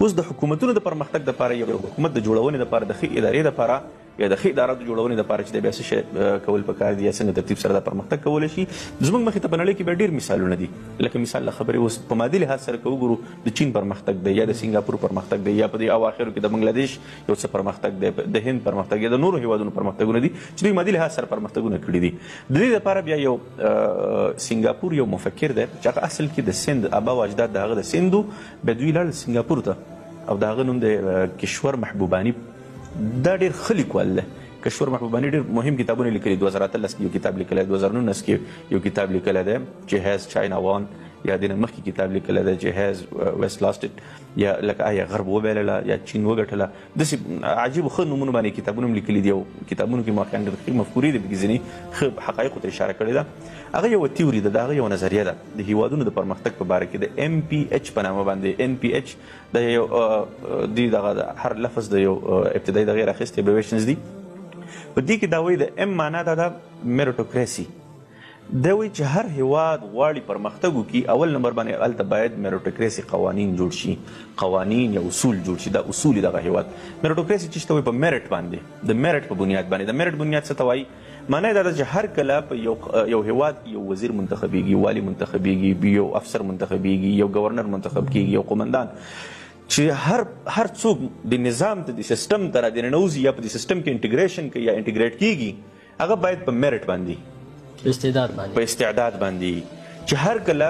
اوس د حکومتونو د پرمختګ دپاره یو حکومت د جوړونې دپاره د ښې ادارې دپاره یا د ښې ادارو د جوړونې دپاره چې د بیا څه شی کول پکار دي یا څنګه ترتیب سره دا پرمختګ کولی شي. زموږ مخې ته په نړۍ کې بیا ډېر مثالونه دي. لکه مثال له خبرې اوس په مادي لحاظ سره که وګورو د چین پرمختګ دی یا د سنګاپور پرمختګ دی یا په دې اواخرو کې د بنګلادیش یو څه پرمختګ دی، د هند پرمختګ یا د نورو هیوادونو پرمختګونه دي چې دوی مادي لحاظ سره پرمختګونه کړي دي. د دې دپاره بیا یو سنګاپور یو مفکر دی چې هغه اصل کې د سند ابا و اجداد د هغه د سندو بیا دوی لاړل سنګاپور ته او د هغه نوم د کشور محبوباني. دا ډېر ښه لیکوال دی. کشور محبوباني ډېر مهم کتابونه لیکلي. 2013 کې یو کتاب لیکلی، 2019 کې یو کتاب لیکلی دی چې هیز چاینا وان، یا دې نه مخکې کتاب لیکلی دی چې هیز ویسټ لاستډ، یا لکه آیا غرب وبایلله یا چین وګټله. داسې عجیبو ښه نومونو باندې کتابونه هم لیکلي دي او کتابونو کې ماخیان ښې مفکورې دي پکې ځینې ښه حقایقو ته اشاره کړې ده. هغه یوه تیوري ده، د هغه یوه نظریه ده د هیوادونو د پرمختګ په باره کې د MPH په نامه باندې. NPH د یو د دغه هر لفظ د یو ابتدایي دغې راخیستې ابریویشنز دي. په دې کې دا وایي د M معنا دا ده میریټوکراسي. دا وایي چې هر هیواد غواړي پرمختګ وکړي، اول نمبر باندې هلته باید میریټوکراسي قوانین جوړ شي، قوانین یا اصول جوړ شي. دا اصول دغه هیواد. میریټوکراسي چې ته وایي په میرټ باندې، د میرټ په بنیاد باندې. د میرټ بنیاد څه ته وایي؟ معنی دا ده چې هر کله په یو هیواد کې یو وزیر منتخبیږي، والی منتخبیږي، یو افسر منتخبیږي، یو گورنر منتخب کیږي، یو قومندان، چې هر څوک د نظام ته د سیستم ته رادننوځي یا په دې سیستم کې انټیګریشن کوي یا انټیګریټ کیږي، هغه باید په میرټ باندې، په استعداد باندې، چې هر کله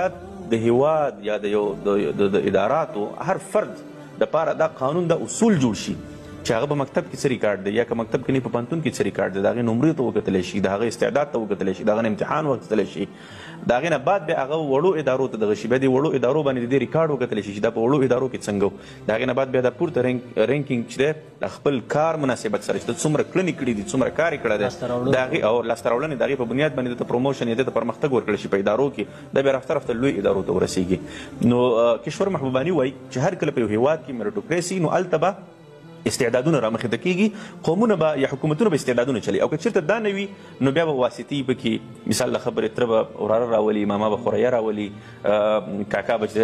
د هیواد یا د اداراتو هر فرد دپاره دا قانون دا اصول جوړ شي چې هغه په مکتب کې څه ریکارډ دی یا که مکتب کې نه په پوهنتون کې څه ریکارډ دی، د هغې نمرې ته وکتلی شي، د هغه استعداد ته وکتلی شي، د هغه نه امتحان واخیستلی شي. د هغې نه بعد بیا هغه وړو ادارو ته دغه شي، بیا د وړو ادارو باندې د دې ریکارډ وکتلی شي چې دا په وړو ادارو کې څنګه و. د هغې نه بعد بیا د پورته رینکینګ چې دی د خپل کار مناسبت سره چې ته څومره کړنې کړي دي، څومره کار یې کړی دی، د هغې او لاسته راوړنې د هغې په بنیاد باندې ته پروموشن یا دې ته پرمختګ ورکړی شي په ادارو کې، دا بیا رفته رفته لوی ادارو ته ورسیږي. نو کشور محبوباني وایي چې هر کله په یو هیواد کې میریټوکراسي نو هلته به استعدادونه رامخې ته کېږي، قومونه به یا حکومتونه به استعدادونه چلی. او که چېرته دا نه وي نو بیا به واسطې پکې، مثال له خبرې تره به وراره راولي، ماما به خوریه راولي، کاکا به چې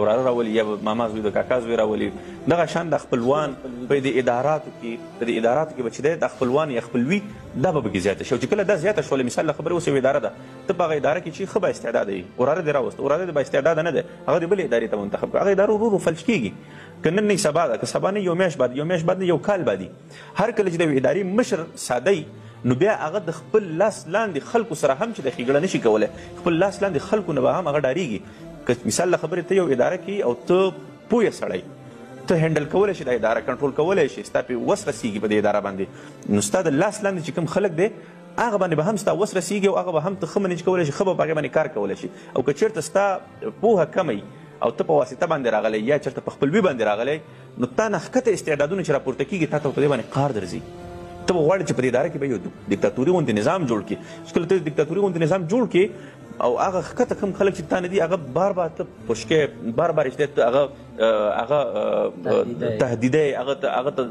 وراره راولي یا به ماما زوی د کاکا زوی راولي. دغه شان د خپلوان په دې اداراتو کې به چې دی د خپلوان یا خپلوي دا به پکې زیاته شي. او چې کله دا زیاته شوله، مثال له خبرې اوس یو اداره ده، ته په هغه اداره کې چې ښه با استعداده وي، وراره دې راوست، وراره دې با استعداده نه دی، هغه دې بلې ادارې ته منتخب کړه، هغه اداره ورو ورو فلج کېږي. که نن نه سبا ده، که سبا نه یو میاشت بعد، یو میاشت بعد نه یو کال بعدي. هر کله چې د یوې ادارې مشر ساده نو بیا هغه د خپل لاس لاندې خلکو سره هم چې د ښېګړه نشي کولی، خپل لاس لاندې خلکو نه به هم هغه ډارېږي. که مثال له خبرې ته یو اداره کې او ته پوه سړی، ته هینډل کولی شي دا اداره، کنټرول کولی شي، ستا پې وس رسېږي په دې اداره باندې، نو ستا د لاس لاندې چې کوم خلک دی هغه باندې به هم ستا وس رسېږي او هغه به هم ته ښه منیج کولی شي، ښه به په هغې باندې کار کولی شي. او که چېرته ستا پوهه کمی او ته په واسطه باندې راغلی یا چېرته په خپلوي باندې راغلی، نو تا نه ښکته استعدادونه چې راپورته کېږي تا ته په دې باندې قهر درځي. ته به غواړې چې په دې اداره کې به یو دیکتاتوري غوندې نظام جوړ کړي. چې کله ته دیکتاتوري غوندې نظام جوړ کړي او هغه ښکته کوم خلک چې تا نه دي هغه بار بار ته پوشکې، بار بار چې هغه تهدیدی، هغه ته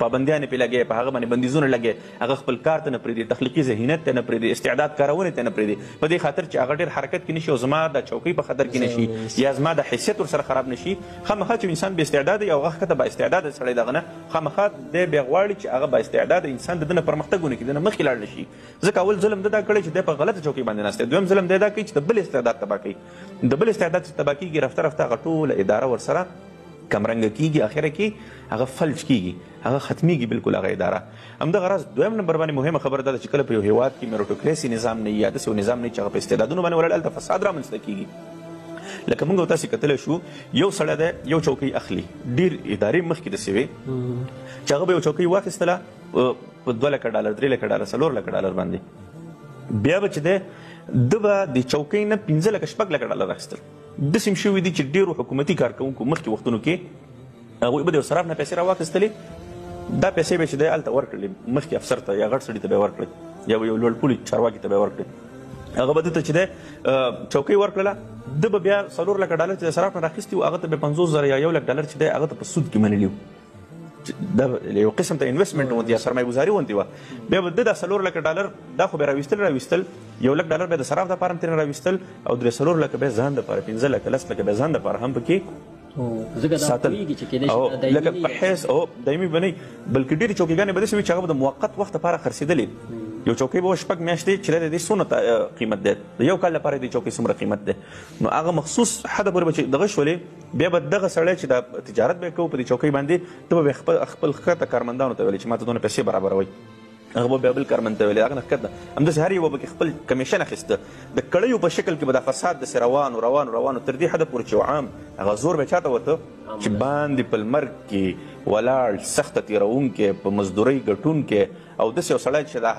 پابندیانې پرې لګوي، په هغه باندې بندیزونه لګوي، هغه خپل کار ته نه پرېږدي، تخلیقي ذهنیت ته نه پرېږدي، استعداد کارونې ته نه پرېږدي، په دې خاطر چې هغه ډېر حرکت کې نشي او زما د چوکۍ په خطر کې نشي یا زما د حیثیت ورسره خراب نشي. خامخا چې انسان بې استعداده وي او هغه ښکته با استعداده سړی دغه نه، خامخا دی بیا غواړي چې هغه با استعداده انسان د ده نه پرمختګ ونه کړي، د نه مخکې لاړ نه شي. ځکه اول ظلم ده دا کړی چې دی په غلطه چوکۍ باندې ناست دی، دویم ظلم دی دا کوي چې د بل استعداد تباه کوي. د بل استعداد چې تباه کېږي رفته رفته هغه ټوله اداره ورسره کمرنګه کېږي، اخره کې هغه فلج کېږي، هغه ختمیږي بالکل هغه اداره. همدغه راز دویم نمبر باندې مهمه خبره دا ده چې کله په یو هیواد کې میریټوکراسي نظام نه وي یا داسې یو نظام نه وي چې هغه په استعدادونو باندې ولاړ، هلته فساد رامنځته کېږي. لکه موږ او تاسې کتلی شو، یو سړی دی یو چوکۍ اخلي، ډېر ادارې مخکې داسې وې چې هغه به یو چوکۍ واخیستله په 2 لکه ډالر، 3 لکه ډالر، 4 لکه ډالر باندې، بیا به چې دی ده به د چوکۍ نه 15 لکه 6 لکه ډالر اخیستل. داسې هم شوي دي چې ډېرو حکومتي کارکوونکو مخکې وختونو کې هغوی به د یو صراف نه پیسې راواخیستلې، دا پیسې به چې دی هلته ورکړلې مخکې افسر ته یا غټ سړي ته به یې ورکړې یا یو لوړ پوړي چارواکي ته به یې ورکړې. هغه به ده ته چې دی چوکۍ ورکړله، ده به بیا 4 لکه ډالر چې د صراف نه راخیستي وو هغه ته به 50,000 یا 1 لک ډالر چې دی هغه ته په سود کې منلي وو. دا یو قسم ته انویسټمنټ غوندې یا سرمایه ګزاري غوندې وه. بیا به ده دا 4 لکه ډالر دا خو به یې راویستل 1 لک ډالر به د صراف دپاره هم ترېنه راویستل او 3-4 لکه به یې ځان دپاره، 15 لکه 10 لکه به یې ځان دپاره هم پکې ساتل لکه په حیث او دایمي بنئ بلکې ډېرې چوکیګانې به داسې وي چې هغه به د موقت وخت لپاره خرڅېدلې یو چوکۍ به شپږ میاشتې چې د دې څونه قیمت دی د یو کال لپاره د چوکۍ څومره قیمت دی نو هغه مخصوص حده پورې به چې دغه شولې بیا به دغه سړی چې د تجارت به یې کوو په دې چوکۍ باندې ته به خپل ښکته کارمندانو ته ویلې چې ما ته دونه پیسې برابروئ هغه به بیا بل کارمند ته ویلې هغه نه ښکته همداسې هر یو به پکې خپل کمیشن اخیسته د کړیو په شکل کې به دا فساد داسې روانو تر دې حده پورې چې عام هغه زور به چاته وته چې باندې په لمر کې ولاړ سخته تېروونکی په مزدورۍ ګټونکی او داسې یو سړی چې دا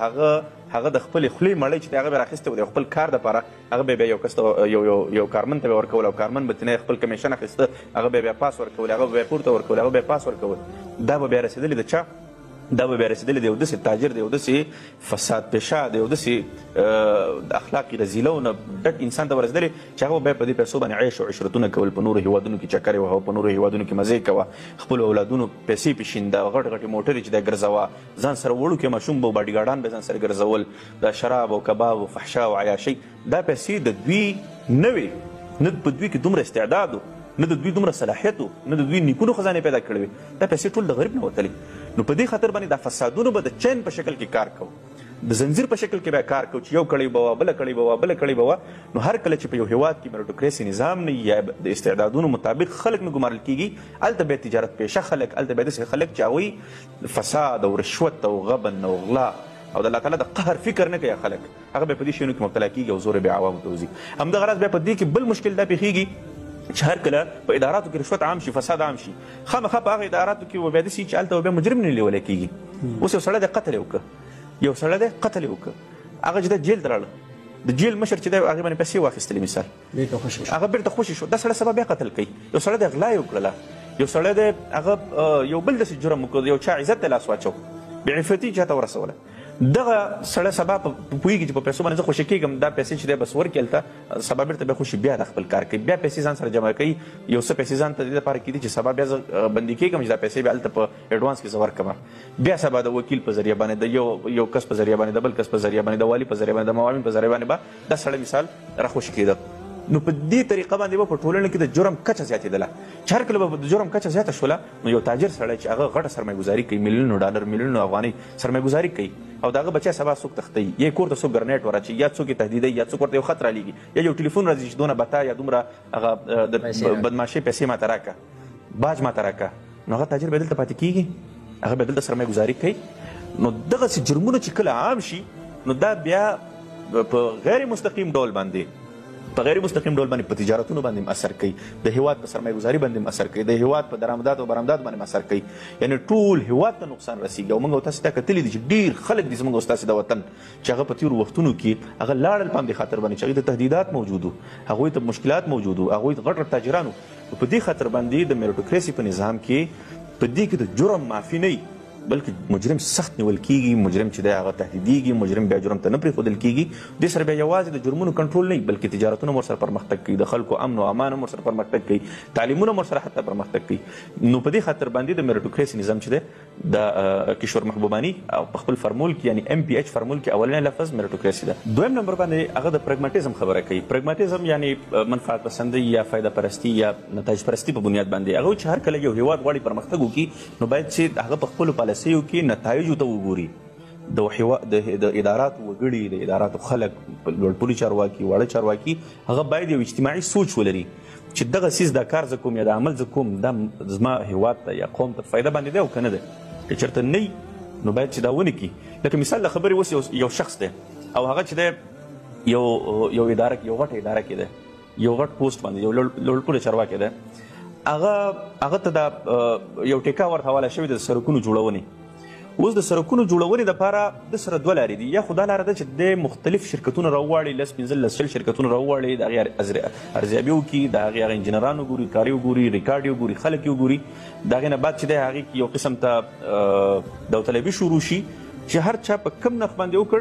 هغه د خپلې خولې مړۍ چې دی هغه به راخیستی و د خپل کار دپاره هغه به بیا یو کس ته یو کارمند ته به ورکول او کارمند به ترې خپل کمیشن اخیسته هغه به بیا پاس ورکول هغه به بیا پورته ورکول هغه به پاس ورکول دا به بیا رسېدلي د چا دا به بیا رسېدلي د یو داسې تاجر د یو داسې فساد پیشه د یو داسې د اخلاقي رذیلو نه ډک انسان ته به رسېدلي چې هغه به بیا په دې پیسو باندې عیش او عشرتونه کول په نورو هیوادونو کې چکرې وهه په نورو هیوادونو کې مزې کوه خپلو اولادونو پیسې پیشینده غټ غټې موټرې چې دی ګرځوه ځان سره وړوکې ماشوم به باډیګارډان به ځان سره ګرځول د شراب او کباب او فحشا او عیاشۍ دا پیسې د دوی نه وې نه په دوی کې دومره استعداد نه د دوی دومره صلاحیت نه د دوی نیکونو خزانې پیدا کړې وې دا پیسې ټول د غریب نه وتلې نو په دې خاطر باندې دا فسادونو به د چین په شکل کې کار کوو د زنځیر په شکل کې به کار کوو چې یو کړۍ به وه بله کړۍ به وه بله کړۍ به وه نو هر کله چې په یو هیواد کې میریټوکریسي نظام نه یا د استعدادونو مطابق خلک نه ګمارل کېږي هلته بیا تجارت پیشه خلک هلته بیا داسې خلک چې هغوی فساد او رشوت او غبن او غلا او د الله تعالی د قهر فکر نه کوي خلک هغه بیا په دې شیانو کې مبتلا کېږي او زور بیا عوامو ته وځي همدغه راز بیا په دې کې بل مشکل دا پیښیږي چې هر کله په اداراتو کې رشوت عام شي فساد عام شي خامخا په هغه اداراتو کې به بیا داسې چې هلته بیا مجرم نه لیولی کېږي اوس یو سړی دی قتل یې وکړه هغه چې دی جیل ته لاړه د جیل مشر چې دی هغې باندې پیسې واخیستلې مثال هغه بیرته خوشي شو دا سړی سبا بیا قتل کوي یو سړی دی غلا یې وکړله یو سړی دی هغه یو بل داسې جرم وکړ یو چا عزت ته لاس واچو بېعفتي چاته ورسوله دغه سړی سبا پوهېږي چې په پیسو باندې زه خوشي کېږم دا پیسې چې دی بس ورکړي هلته سبا بېرته بیا خوشي بیا د خپل کار کوي بیا پیسې ځان سره جمع کوي یو څه پیسې ځان ته دې لپاره کېدي چې سبا بیا زه بندي کېږم چې دا پیسې بیا هلته په ایډوانس کې زه ورکړم بیا سبا د وکیل په ذریعه باندې د یو کس په ذریعه باندې د بل کس په ذریعه باندې د والي په ذریعه باندې د معاون په ذریعه باندې به دا سړی مثال راخوشي کېده نو په دې طریقه باندې به په ټولنه کې د جرم کچه زیاتېدله چې هر کله به د جرم کچه زیاته شوله نو یو تاجر سړی چې هغه غټه سرمایه‌ګزاري کوي میلیونو ډالر میلیونو افغانۍ سرمایه‌ګزاري کوي او د هغه بچی سبا څوک تښتوي یا کور ته څوک ګرنیټ ورچوي یا څوک یې تهدیدوي یا څوک ورته یو خط رالیږي یا یو ټلیفون راځي چې دونه بتا یا دومره هغه د بدماشۍ پیسې ماته راکړه باج ماته راکړه نو هغه تاجر به دلته پاتې کېږي هغه به دلته سرمایه‌ګزاري کوي نو دغسې جرمونه چې کله عام شي نو دا بیا په غیر مستقیم ډول باندې په غیر مستقیم ډول باندې په تجارتونو باندې اثر کوي د هیواد په سرمایه‌ګزاري باندې اثر کوي د هیواد په درآمدات او برآمدات باندې اثر کوي یعنی ټول هیواد ته نقصان رسیږي او موږ او تاسو ته کتلي دي چې ډېر خلک دي زموږ او ستاسو د وطن چې هغه په تېرو وختونو کې هغه لاړل په همدې خاطر باندې چې هغوی ته تهدیدات موجود وو هغوی ته مشکلات موجود وو هغوی ته غټ غټ تاجران وو په دې خاطر باندې د میریټوکریسي په نظام کې په دې کې د جرم معافي نه بلکې مجرم سخت نیول کېږي مجرم چې دی هغه تهدیدېږي مجرم بیا جرم ته نه پرېښودل کېږي دې سره بیا یوازې د جرمونو کنټرول نه وي بلکې تجارتونه هم ورسره پرمختګ کوي د خلکو امن او امان هم ورسره پرمختګ کوي تعلیمونه هم ورسره حتی پرمختګ کوي نو په دې خاطر باندې د میریټوکریسي نظام چې دی د کشور محبوباني او په خپل فرمول کې یعنی ام پی ایچ فرمول کې اولنی لفظ میریټوکریسي ده دویم نمبر باندې هغه د پرګماټیزم خبره کوي پرګماټیزم یعنی منفعت پسندي یا فایده پرستی یا نتایج پرستی په بنیاد باندې هغه چې هر کله یو هیواد غواړي پرمختګ وکړي نو باید چې هغه په خپلو پالیسیو کې نتایجو ته وګوري د اداراتو وګړي د اداراتو خلک لوړپوړي چارواکي واړه چارواکي هغه باید یو اجتماعي سوچ ولري چې دغه څیز دا کار زه کوم یا دا عمل زه کوم دا زما هیواد ته یا قوم ته فایده باندې دی او که نه دی که چېرته نه نو باید چې دا ونه کړي لکه مثال د خبرې اوس یو شخص دی او هغه چې دی یو اداره کې یو غټه اداره کې دی یو غټ پوسټ باندې یو لوړپوړی چارواکی دی هغه ته دا یو ټیکه ورته حواله شوې ده د سړکونو جوړونې اوس د سړکونو جوړونې دپاره د سره دوه لارې دي یا خو دا لاره ده چې د مختلف شرکتونه راوواړي 10-15 شرکتونه راوواړي د هغې ارزیابي وکړي د هغې انجینران وګوري کاري وګوري ریکارډ یې وګوري خلک یې وګوري د هغې نه بعد چې دی هغې کې یو قسم ته داوطلبي شروع شي چې هر چا په کم نرخ باندې وکړ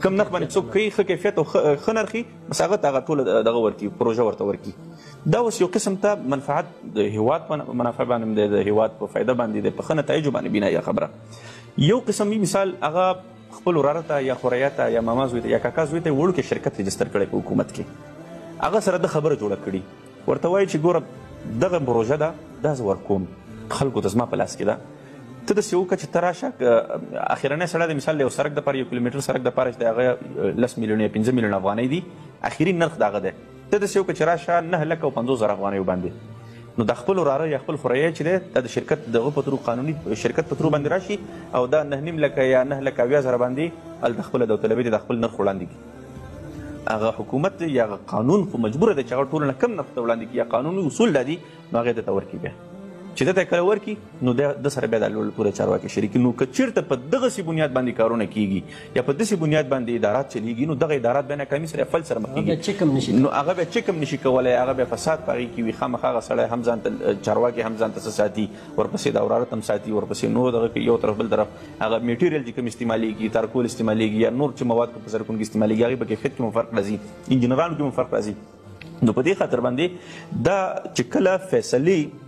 کم نرخ باندې څوک کوي ښه کیفیت او ښه نرخي بس هغه ته هغه ټوله دغه ورکړي پروژه ورته ورکړي دا اوس یو قسم ته منفعت د هیواد په منافع باندې دی د هیواد په فایده باندې دی په ښه نتایجو باندې بنا خبره یو قسم مثال هغه خپل وراره ته یا خوریا ته یا ماما زوی ته یا کاکا زوی ته وړوکی شرکت رجسټر کړی په حکومت کې هغه سره د خبره جوړه کړي ورته وایي چې ګوره دغه پروژه ده دا زه ورکوم خلکو ته زما په لاس کې ده ته داسې وکړه چې ته راشه اخرنی سړی د مثال د یو سړک دپاره 1 کیلومتر سړک دپاره چې د هغه 10 میلیون یا 15 میلیون افغانۍ دي اخري نرخ د هغه دی ته داسې وکړه چې راشه 9,50,000 افغانیو باندې نو د خپل وراره یا خپل خوریه چې دی دا د شرکت دغه په ترو قانوني شرکت په ترو باندې راشي او دا 9.5 لکه یا 9,80,000 باندې هلته خپله داوطلبي د خپل نرخ وړاندې کړي هغه حکومت یا قانون خو مجبوره دی چې هغه ټولو نه کم نرخ ته وړاندې کړي یا قانوني اصول دا دي نو هغې ته ورکړي بیا چې دته کله ورکي نو د سره بیا د پوره چارواکي شریک نو که چیرته په دغسې بنیاد باندې کارونه کیږي یا په داسې بنیاد باندې ادارات چلیږي نو دغه ادارات بیا ناکامي سره فل سره مخ کیږي نو هغه بیا چیک هم نشي کولی هغه بیا فساد په هغې کې وي خامخا هغه سړی هم ځان ته چارواکي هم ځان ته څه ساتي ورپسې د ورارت هم ساتي ورپسې نور دغه کې یو طرف بل طرف هغه میټیریل چې کوم استعمالیږي تارکول استعمالیږي یا نور چې مواد په سرکونو کې استعمالیږي هغې په کیفیت کې هم فرق راځي انجینرانو کې هم فرق راځي نو په دې خاطر باندې دا چې کله فیصلې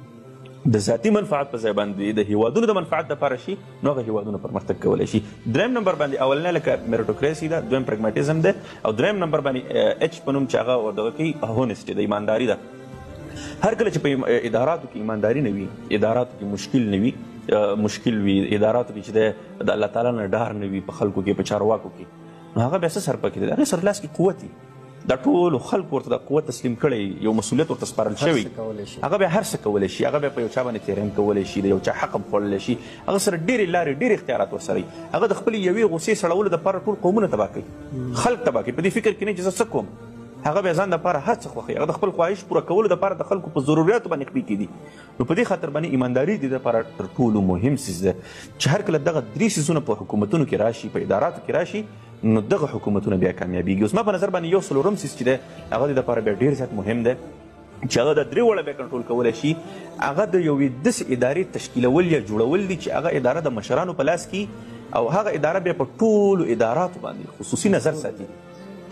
د ذاتي منفعت په ځای باندې د هیوادونو د منفعت دپاره شي نو هغه هیوادونه پرمختګ کولی شي دریم نمبر باندې اولنی لکه میریټوکراسي ده دویم پرګماټیزم ده او دریم نمبر باندې اچ په نوم چې هغه دغه کوي هونیسټي ده ایمانداري ده هر کله چې په اداراتو کې ایمانداري نه وي اداراتو کې مشکل نه وي مشکل وي اداراتو کې چې د الله تعالی نه ډار نه وي په خلکو کې په چارواکو کې نو هغه بیا څه سر پکې دی د هغې سر لاس کې قوت وي دا ټولو خلکو ورته د قوت تسلیم کړی یو مسؤلیت ورته سپارل شوی هغه بیا هر څه کولی شي هغه بیا په یو چا باندې تیریم کولی شي د یو چا حق هم خوړلی شي هغه سره ډېرې لارې ډېر اختیارات ورسره وي هغه د خپلې یوې غوسې سړولو دپاره ټول قومونه تباه کوي خلک تباه کوي په دې فکر کې نه چې زه څه کوم هغه بیا ځان دپاره هر څه خوښوي هغه د خپل خواهش پوره کولو دپاره د خلکو په ضرورتو باندې خپې کېدي نو په دې خاطر باندې ایمانداري د دپاره تر ټولو مهم څیز ده چې هر کله دغه 3 څیزونه په حکومتونو کې راشي په اداراتو کې راشي نو دغه حکومتونه بیا کامیابیږي اوس ما په نظر باندې یو څلورم څیز چې دی هغه د دپاره بیا ډېر زیات مهم دی چې هغه د 3 وړه بیا کنټرول کولی شي هغه د یوې داسې ادارې تشکیلول یا جوړول دي چې هغه اداره د مشرانو په لاس کې او هغه اداره بیا په ټولو اداراتو باندې خصوصي نظر ساتي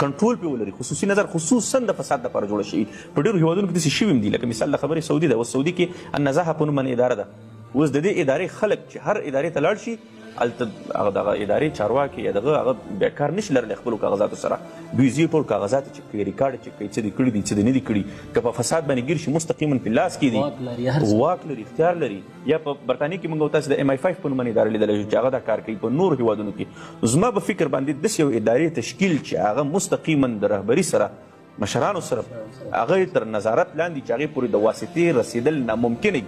کنټرول پې ولري خصوصي نظر خصوصا د فساد دپاره جوړه شوي په ډېرو هېوادونو کې داسې شوي هم دي لکه مثال د خبرې سعودي ده اوس سعودي کې النزاهه په نوم باندې اداره ده اوس د دې ادارې خلک چې هر ادارې ته لاړ شي هلته هغه دغه ادارې چارواکي یا دغه هغه بیا کار نشي لرلی خپلو کاغذاتو سره دوی ځي ټول کاغذات چک کوي ریکارډ چک کوي څه دې کړي دي څه دې نه دي کړي که په فساد باندې ګیر شي مستقیما په لاس کې دي واک لري اختیار لري یا په برطانیې کې موږ تاسو د MI5 په نوم باندې اداره لیدلی چې هغه دا کار کوي په نورو هېوادونو کې زما په فکر باندې داسې یو ادارې تشکیل چې هغه مستقیما د رهبري سره مشرانو سره هغه تر نظارت لاندې چې هغې پورې د واسطې رسېدل ناممکن وي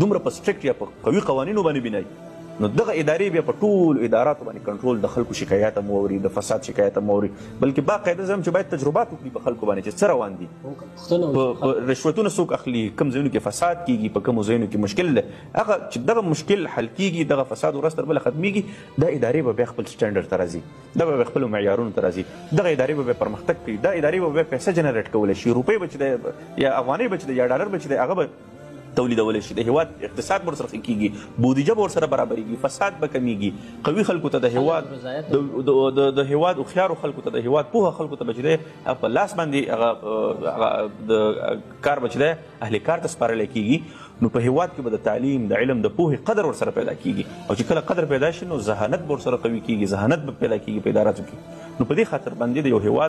دومره په سټرکټ یا په قوي قوانینو باندې بنایي نو دغه ادارې بیا په ټولو اداراتو باندې کنټرول د خلکو شکایات هم واوري د فساد شکایات هم واوري بلکې باقاعده زه هم چې باید تجربات وکړي په خلکو باندې چې څه روان دي په رشوتونه څوک اخلي کوم ځایونو کې فساد کیږي په کومو ځایونو کې مشکل دی هغه چې دغه مشکل حل کیږي دغه فساد ورځ تر بله ختمیږي دا ادارې به بیا خپل سټنډرډ ته راځي دا به خپلو معیارونو ته راځي دغه ادارې به بیا پرمختګ کوي دا ادارې به بیا پیسه جنریټ کولی شي روپۍ به چې دی یا افغانۍ به چې دی یا ډالر به چې دی هغه به تولیدولی شي د هیواد اقتصاد به ورسره ښه کېږي بودیجه به ورسره برابرېږي فساد به کمیږي قوي خلکو ته د هیواد د هیواد هوښیارو خلکو ته د هیواد پوهه خلکو ته به چې دی په لاس باندې هغه د کار به چې دی اهل کار ته سپارلی کېږي نو په هیواد کې به د تعلیم د علم د پوهې قدر ورسره پیدا کېږي او چې کله قدر پیدا شي نو ذهانت به ورسره قوي کېږي ذهانت به پیدا کېږي په اداراتو کې نو په دې خاطر باندې د یو هیواد